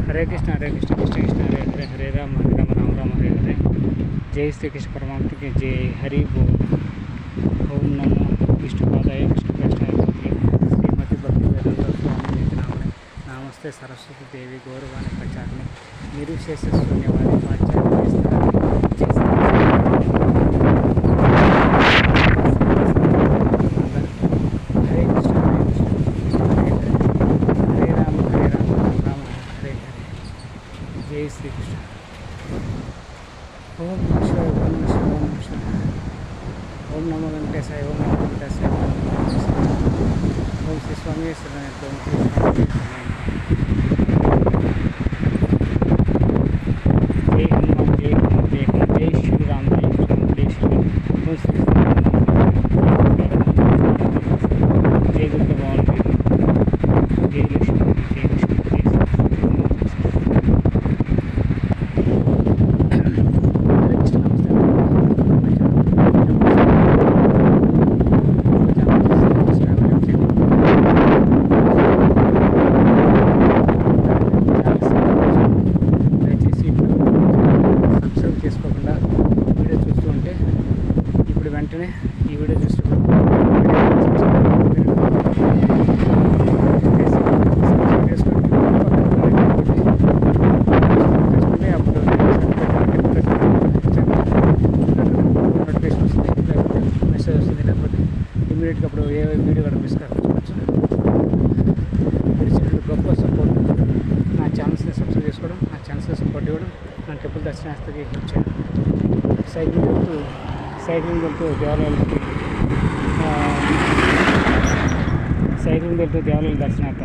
హరే కృష్ణ కృష్ణ కృష్ణ హరే హరే హరే రామ హరే రామ రామ రామ హరే హరే. జై శ్రీకృష్ణ పరమాత్మకి జై. హరి బోల్. ఓం నమో విష్ణుపాదాయ కృష్ణప్రష్టాయ శ్రీమతి భక్తి వేదాంత స్వామి నామనే నమస్తే సరస్వతి దేవి గౌరవాన్ని ప్రచారణ నిరుశేష శూన్యవాది జై శ్రీకృష్ణ. ఓం నమః శివాయ ఓం నమః శివాయ ఓం నమః శివాయ ఓం నమో వెంకటేశాయ ఓం నమో వెంకటేశాయ ఓం నమో వెంకటేశాయ ఓం శ్రీ స్వామి శరణం ఓం శ్రీ స్వామి జై హనుమాన్ జై హనుమాన్ జై హనుమాన్ జై శ్రీరామ్ జై శ్రీరామ్ జై శ్రీరామ్ ఓం శ్రీ జై దుర్గ భవాని జై లక్ష్మి జై లక్ష్మి చేసుకోకుండా వీడియో చూస్తూ ఉంటే ఇప్పుడు వెంటనే ఈ వీడియో చూస్తున్నప్పుడు అప్పుడు నోటిఫికేషన్ వస్తుంది, లేకపోతే మెసేజ్ వస్తుంది, లేకపోతే ఇమీడియట్గా అప్పుడు ఏ వీడియో కూడా మిస్ కావచ్చు. గొప్ప సపోర్ట్ నా ఛానల్స్ని సబ్స్క్రైబ్ చేసుకోవడం, నా ఛానల్స్ని సపోర్ట్ ఇవ్వడం, నా టెంపుల్ దర్శనానికి హెల్ప్ చేయడం. సైక్లింగ్ వెళ్తూ దేవాలయాలకి దర్శనార్థ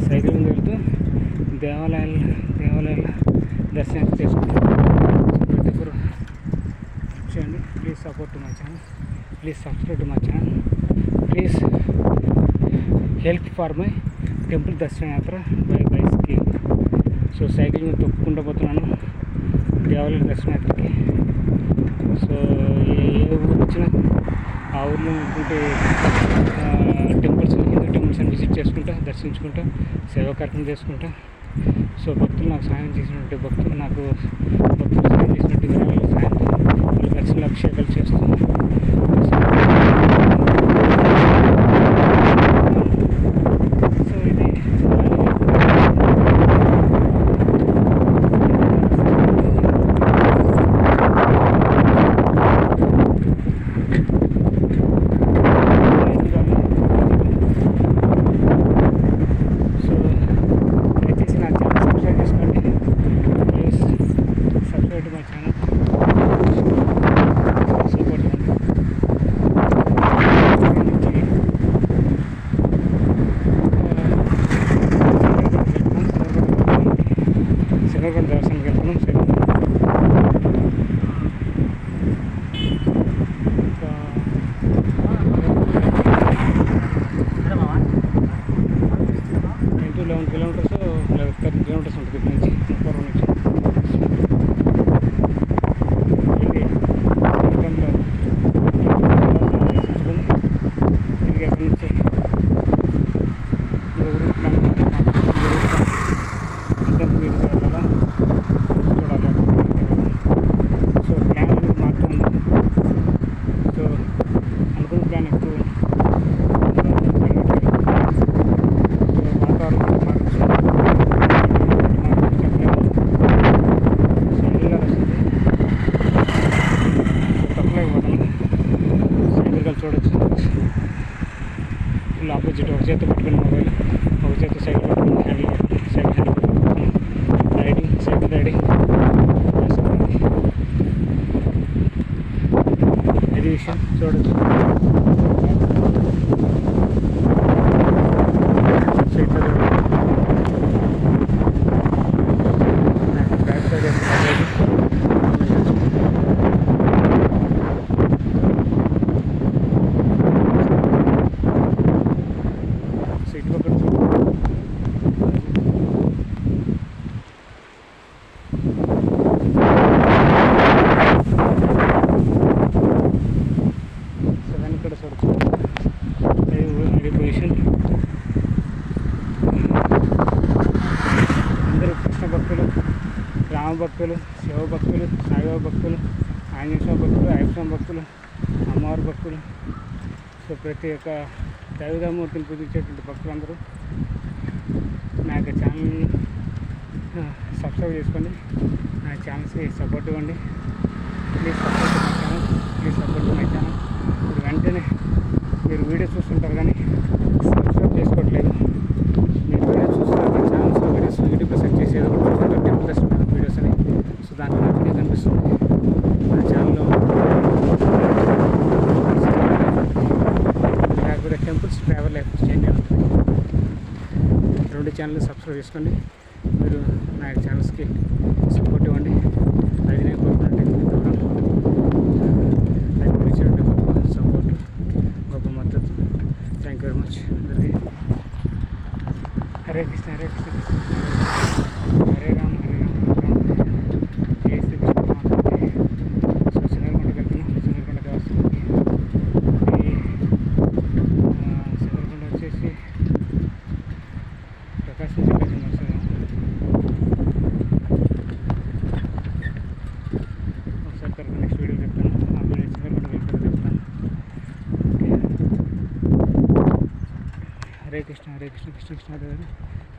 సైక్లింగ్ వెళ్తూ దేవాలయాల దర్శనానికి చేసుకుంటాం. చేయండి. Please support my channel, please subscribe my channel, please help for my temple దర్శన యాత్ర బై బైస్కిల్. సో సైక్లింగ్ తొక్కుకుంటూ పోతున్నాను దేవాలయ దర్శనయాత్రకి. సో ఏ ఊరు వచ్చినా ఆ ఊర్లో ఉంటుంటే టెంపుల్స్, హిందూ టెంపుల్స్ అని విజిట్ చేసుకుంటా, దర్శించుకుంటా, సేవా కార్యక్రమం చేసుకుంటా. సో భక్తులు నాకు సహాయం చేసినట్టు, భక్తులు సహాయం చేసినట్టు విరాళాలు సాయం వాళ్ళ దర్శన అభిషేకాలు చేస్తూ దర్శనం వెళ్తున్నాం. ఇంటూ 11 కిలోమీటర్స్ 13 కిలోమీటర్స్ ఉంటుంది ఇక్కడ నుంచి, ముప్పవరం నుంచి. తిరిగి అక్కడి నుంచి చూడొచ్చు. ఇలా ఆపోజిట్ ఒక చేత పట్టుకుని మొబైల్, ఒక చేత సైకిల్ పట్టుకుని హ్యాండిల్ పట్టుకుని సైకిల్ రైడింగ్ ఇది విషయం చూడొచ్చు. సో ఇట్లా బ్యాక్ సైడ్ రామభక్తులు, శివభక్తులు, సాయిబాబా భక్తులు, ఆంజనేయ స్వామి భక్తులు, అయ్యప్ప స్వామి భక్తులు, అమ్మవారి భక్తులు, సో ప్రతి ఒక్క దైవమూర్తిని పూజించేటువంటి భక్తులందరూ నా యొక్క ఛానల్ని సబ్స్క్రైబ్ చేసుకోండి. నా ఛానల్స్కి సపోర్ట్ ఇవ్వండి. Please support my channel, please support my channel. మీరు వెంటనే మీరు వీడియో చూస్తుంటారు కానీ సబ్స్క్రైబ్ చేసుకోవట్లేదు. మీరు వీడియో చూస్తున్నారు కానీ ఛానల్స్లో వీడియోస్ యూట్యూబ్లో సెర్చ్ చేసి ఏదో ఒకటి చూస్తుంటారు టెంపుల్ దర్శనం వీడియోస్ అని. సో దాంట్లో నాకు వీడియో కనిపిస్తుంది. నా ఛానల్లో కాకపోతే టెంపుల్స్ ట్రావెల్ లైఫ్ చేంజ్ అవుతుంది. 2 ఛానల్ సబ్స్క్రైబ్ చేసుకోండి. మీరు నా ఛానల్స్కి సపోర్ట్ ఇవ్వండి. అది నేను కోరుకున్నట్టు అది మీరు ఇచ్చినట్టు గొప్ప సపోర్ట్, గొప్ప మద్దతు. థ్యాంక్ యూ వెరీ మచ్ అందరికీ. హరే కృష్ణ హరే కృష్ణ హరే రామ హరే రామ జై శ్రీ కృష్ణ. సో సింగరకొండకి వెళ్తున్నాం. సింగరకొండ దేవస్థానానికి. ఈ సింగరకొండ వచ్చేసి ప్రకాశం జిల్లా వస్తుంది. ఒకసారి తర్వాత నెక్స్ట్ వీడియో చెప్తాను. అప్పుడు నేను సింగరకొండకి వెళ్తాను చెప్తాను. హరే కృష్ణ హరే కృష్ణ కృష్ణ కృష్ణ హరే హరే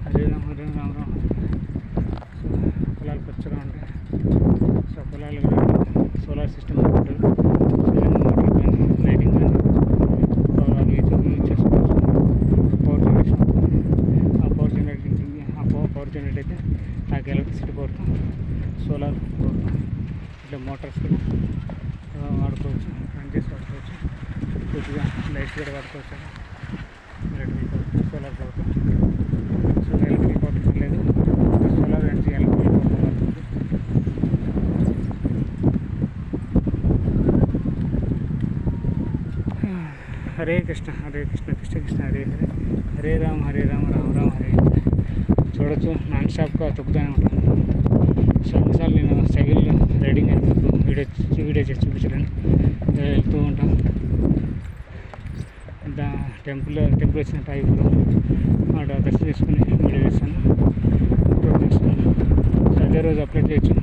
హరే రామ హరే రామ రామ. సో పొలాలు పచ్చగా ఉంటాయి. సో పొలాలు సోలార్ సిస్టమ్ ఉంటుంది. మోటార్ కానీ లైటింగ్ కానీ అవి యూజ్ చేసుకోవచ్చు. పవర్ జనరేషన్ ఆ పవర్ జనరేటింగ్ పవర్ జనరేట్ అయితే నాకు ఎలక్ట్రిసిటీ పవర్తో సోలార్ పవర్తో ఇట్లా మోటార్స్ కూడా వాడుకోవచ్చు, రన్ చేసి వాడుకోవచ్చు. కొద్దిగా లైట్స్ కూడా వాడుకోవచ్చు. ఎలక్ట్రికల్ పవర్ సోలార్ పవర్తో. సో ఎలక్ట్రికల్ పవర్ పర్లేదు, సోలార్ ఎనర్జీ ఎలక్ట్రికల్ పవర్తో పడుతుంది. హరే కృష్ణ హరే కృష్ణ కృష్ణ కృష్ణ హరే హరే హరే రామ హరే రామ రామ రామ హరే. చూడొచ్చు నాన్ స్టాప్గా తొక్కుతూనే ఉంటాను. సో అన్నిసార్లు నేను సైకిల్ రైడింగ్ అని వీడియో చేసి చూపించడానికి వెళ్తూ ఉంటాను. టెంపుల్ వచ్చినట్టు అయిపోతాం. అక్కడ దర్శనం చేసుకుని వీడియో చేస్తాను, అప్లోడ్ చేస్తాను. సో అదే రోజు అప్లోడ్ చేయొచ్చు.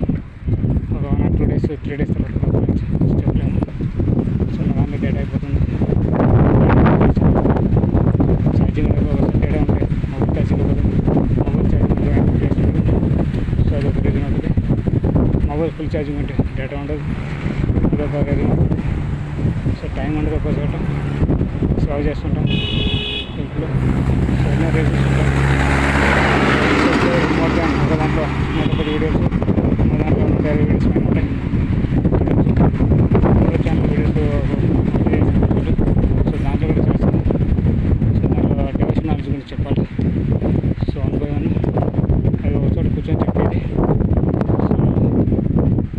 ఒక 1 or 2 days 3 days తర్వాత అప్లోడ్ చేయొచ్చు, చెప్పలేము. సో నా దాంట్లో డేటా అయిపోతుంది. ఛార్జింగ్ ఒకసారి తేడా ఉంటాయి. మొబైల్ ఛార్జింగ్ మొబైల్ ఛార్జింగ్ చేస్తుంది. సో అదొక రీజన్ ఉంటుంది. మొబైల్ ఫుల్ ఛార్జింగ్ ఉంటే డేటా ఉండదు, అదొక రీజన్ ఉంటుంది. సో టైం ఉండదు ఒక్కో చోట. సేవ్ చేస్తుంటాం టెంపుల్. సో ఎన్నో రీజన్స్ ఉంటాయి. ఒక దాంట్లో 110 వీడియోస్, ఒక దాంట్లో 150 వీడియోస్ పైన ఉంటాయి. ఛానల్ వీడియోస్ సో దాంట్లో కూడా చేస్తాను. సో దాంట్లో డివోషన్ నాలెడ్జ్ గురించి చెప్పాలి. సో 1 by 1 అది ఒక చోట కూర్చొని చెప్పేది. సో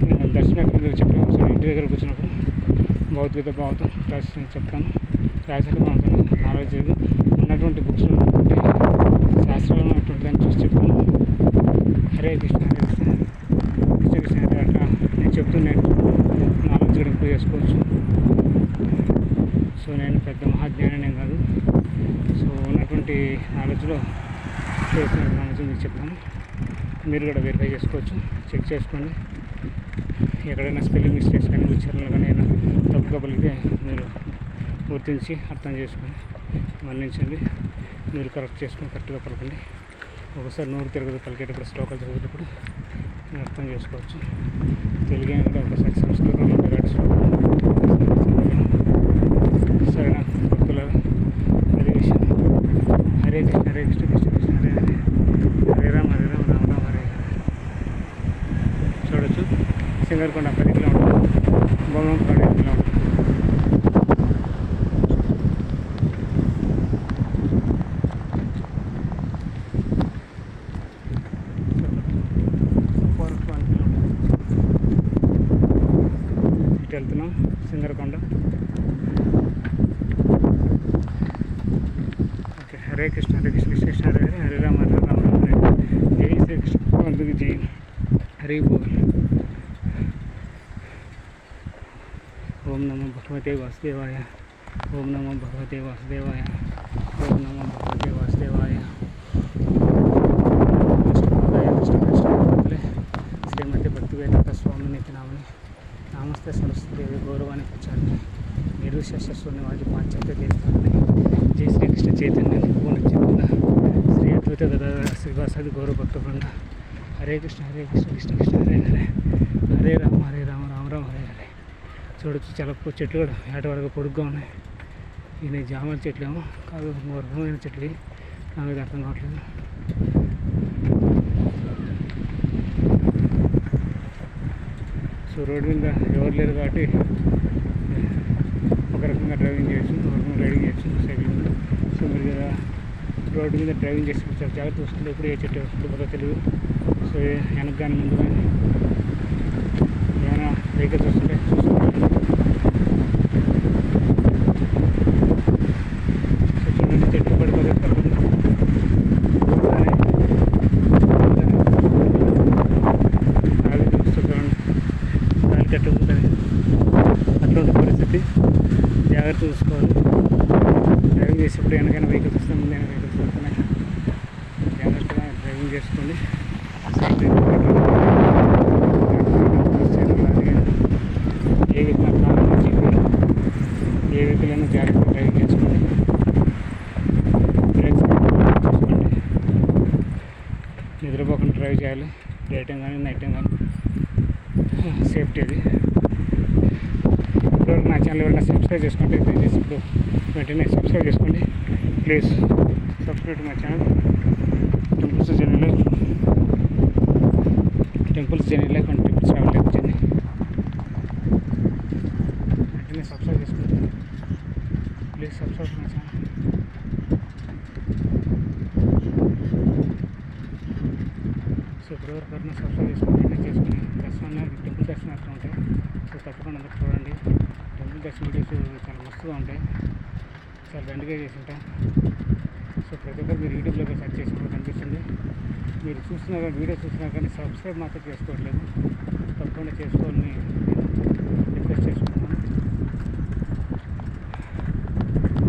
నేను దర్శనం ఎక్కడ చెప్పాను. సో ఇంటి దగ్గర కూర్చున్నప్పుడు భగవద్గీత భాగవతం రాసి చెప్తాను. రాసాక మనకు నాలెడ్జ్ ఉన్నటువంటి బుక్స్ ఉన్నటువంటి శాస్త్రాలు ఉన్నటువంటి దాన్ని చూసి చెప్తాను. హరే కృష్ణ హరే కృష్ణ కృష్ణ కృష్ణ హరే అట్లా నేను చెప్తున్నాను. నాలెడ్జ్ కూడా ఇంప్రూవ్ చేసుకోవచ్చు. సో నేను పెద్ద మహాజ్ఞానం కాదు. సో ఉన్నటువంటి నాలెడ్జ్లో చేసిన నాలెడ్జ్ మీకు చెప్తాను. మీరు కూడా వెరిఫై చేసుకోవచ్చు, చెక్ చేసుకోండి. ఎక్కడైనా స్పెల్లింగ్ మిస్టేక్స్ కానీ ఉచ్చారణలు కానీ ఏమైనా తప్పుగా పలికితే మీరు గుర్తించి అర్థం చేసుకొని మన్నించండి. మీరు కరెక్ట్ చేసుకొని కరెక్ట్గా పలకండి. ఒకసారి నోరు తిరగదు పలికేటప్పుడు, శ్లోకాలు చదివేటప్పుడు మీరు అర్థం చేసుకోవచ్చు. తెలుగు కూడా ఒకసారి సంస్కృతంలో ఉంటాయి శ్లోకాలు. సరేనా భక్తులారా, అదే విషయం. హరే కృష్ణ హరే కృష్ణ కృష్ణ కృష్ణ హరే హరే హరే రామ హరే రామ రామ రామ హరే హరే. చూడొచ్చు సింగరకొండ 10 కిలోమీటర్లు, బొమ్మపాడు 5 కిలోమీటర్లు. ఇటు వెళ్తున్నాం సింగరకొండ. ఓకే. హరే కృష్ణ హరే కృష్ణ కృష్ణ కృష్ణ హరే హరే హరే రామ హరే రామ రామ హరే. జై శ్రీకృష్ణ భగవంతుడికి జై. హరి బోల్. ఓం నమో భగవతే వాసుదేవాయ. ఓం నమో భగవతే వాసుదేవాయ. ఓం నమో భగవతే వాసుదేవాయ. శ్రీమతి నమస్తే సరస్వతి గౌరవానికి వచ్చాను నిర్విశేషస్వామి వాటి పాశ్చాత్య దేశాన్ని జై శ్రీకృష్ణ చైతన్య పూర్ణ చెందిన శ్రీ అద్వైత గదాధర శ్రీవాసాది గౌరవ భక్తవృంద హరే కృష్ణ కృష్ణ కృష్ణ హరే హరే హరే రామ రామ రామ హరే హరే. చూడొచ్చు చాలా చెట్లు కూడా ఏట వరకు పొడుగ్గా ఉన్నాయి. ఇది జామల చెట్లు ఏమో కాదు, వర్గమైన చెట్లు నాకు అర్థం కావట్లేదు. సో రోడ్డు మీద ఎవరు లేరు కాబట్టి ఒక రకంగా డ్రైవింగ్ చేయొచ్చు, ఒక రకంగా రైడింగ్ చేయొచ్చు సైకిల్ మీద. సో మీరు కదా రోడ్డు మీద డ్రైవింగ్ చేసి చాలా జాగ్రత్త వస్తుంది. ఎప్పుడు ఏ చెట్టు వస్తుందో కూడా తెలియదు. సో వెనక కానీ ముందు కానీ ఏమైనా వెహికల్స్ వస్తుంటే చూసుకోవాలి. సో చూడండి చెట్లు పడిపోతే ఎట్లా ఉంటుంది, అట్లాంటి పరిస్థితి. జాగ్రత్త చూసుకోవాలి. డ్రైవింగ్ చేసేప్పుడు వెనకైనా వెహికల్స్ వస్తే ముందైనా వెహికల్స్ వస్తున్నాయి. జాగ్రత్తగా డ్రైవింగ్ చేసుకోండి. ఏ వెహికల్ కారణం చెప్పి ఏ వెహికల్ అయినా జాగ్రత్తగా డ్రైవింగ్ చేసుకోండి. బ్రేక్స్ చూసుకోండి. నిద్రపోకుండా డ్రైవ్ చేయాలి. డే టైం కానీ నైట్ టైం కానీ సేఫ్టీ అది. ఇప్పుడు నా ఛానల్ ఎవరైనా సబ్స్క్రైబ్ చేసుకోండి, దయచేసి ఇప్పుడు వెంటనే సబ్స్క్రైబ్ చేసుకోండి please. Subscribe my channel temples journey life and temples travel life journey. వెంటనే సబ్స్క్రైబ్ చేసుకోండి please. Subscribe my channel. So ఇప్పటివరకు ఎవరైనా సబ్స్క్రైబ్ చేసుకుని వెంటనే చేసుకుని టెంపుల్ దర్శనాలు ఉంటాయి. సో తప్పకుండా అందరూ చూడండి. టెంపుల్ దర్శన వీడియోస్ చాలా మస్తుగా ఉంటాయి, చాలా దండిగా చేసి ఉంటాయి. సో ప్రతి ఒక్కరు మీరు యూట్యూబ్లో సెర్చ్ చేసుకుంటూ కనిపిస్తుంది. మీరు చూస్తున్నా కానీ వీడియో చూస్తున్నా కానీ సబ్స్క్రైబ్ మాత్రం చేసుకోవట్లేదు. తప్పకుండా చేసుకోవాలని రిక్వెస్ట్ చేసుకుంటున్నాను.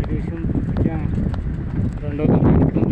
ఈ విషయం 2వ తారీఖు